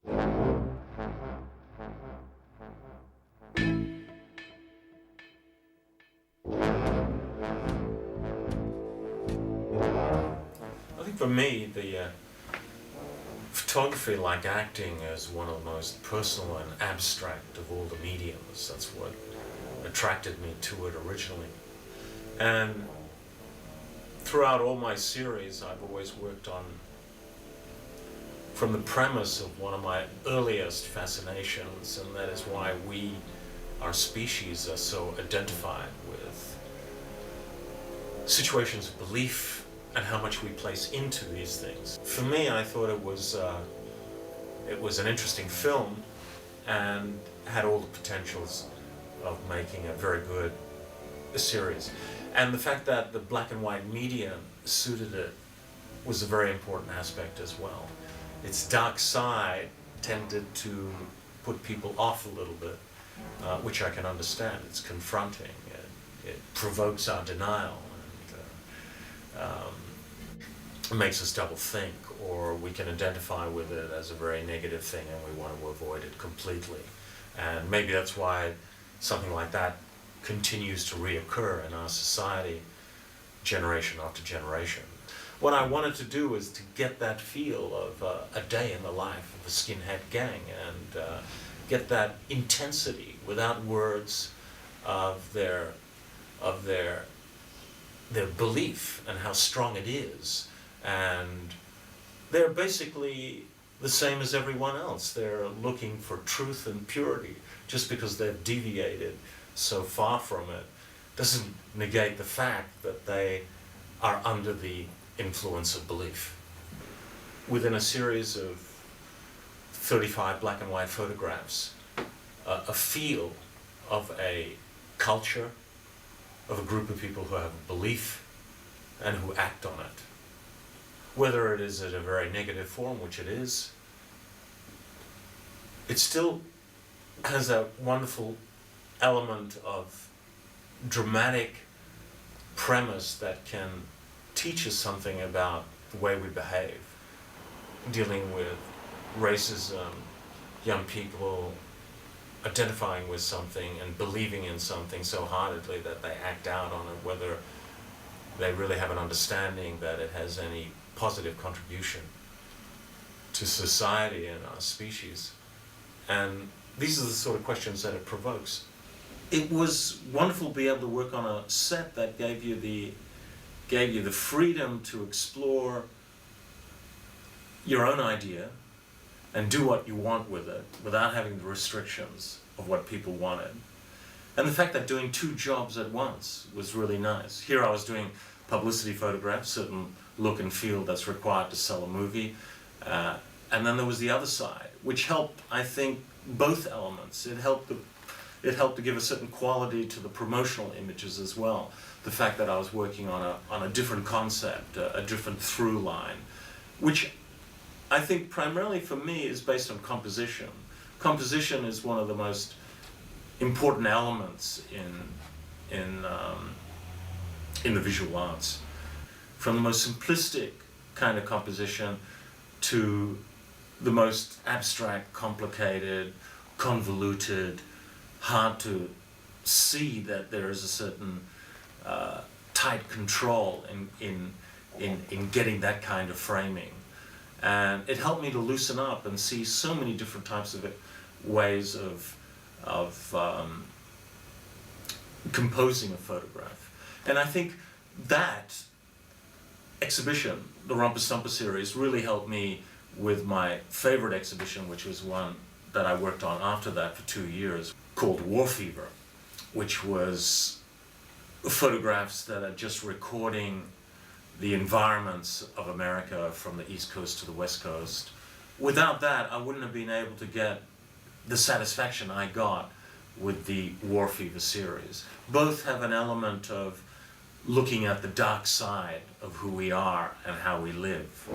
I think for me, the photography, like acting, is one of the most personal and abstract of all the mediums. That's what attracted me to it originally. And throughout all my series, I've always worked on, from the premise of one of my earliest fascinations, and that is why we, our species, are so identified with situations of belief and how much we place into these things. For me, I thought it was an interesting film and had all the potentials of making a very good series. And the fact that the black and white medium suited it was a very important aspect as well. Its dark side tended to put people off a little bit, which I can understand. It's confronting, it provokes our denial, and it makes us double think, or we can identify with it as a very negative thing and we want to avoid it completely. And maybe that's why something like that continues to reoccur in our society generation after generation. What I wanted to do is to get that feel of a day in the life of a skinhead gang, and get that intensity without words of their belief and how strong it is. And they're basically the same as everyone else. They're looking for truth and purity. Just because they've deviated so far from it doesn't negate the fact that they are under the influence of belief. Within a series of 35 black and white photographs, a feel of a culture, of a group of people who have a belief and who act on it. Whether it is in a very negative form, which it is, it still has a wonderful element of dramatic premise that can teach us something about the way we behave, dealing with racism, young people identifying with something and believing in something so heartedly that they act out on it, whether they really have an understanding that it has any positive contribution to society and our species. And these are the sort of questions that it provokes. It was wonderful to be able to work on a set that gave you the freedom to explore your own idea and do what you want with it without having the restrictions of what people wanted. And the fact that doing two jobs at once was really nice. Here I was doing publicity photographs, certain look and feel that's required to sell a movie. And then there was the other side, which helped, I think, both elements. It helped to give a certain quality to the promotional images as well. The fact that I was working on a different concept, a different through line, which I think primarily for me is based on composition. Composition is one of the most important elements in the visual arts. From the most simplistic kind of composition to the most abstract, complicated, convoluted, hard to see that there is a certain tight control in getting that kind of framing. And it helped me to loosen up and see so many different types of ways of composing a photograph. And I think that exhibition, the Romper Stomper Series, really helped me with my favorite exhibition, which was one that I worked on after that for 2 years, called War Fever, which was photographs that are just recording the environments of America from the East Coast to the West Coast. Without that, I wouldn't have been able to get the satisfaction I got with the War Fever series. Both have an element of looking at the dark side of who we are and how we live.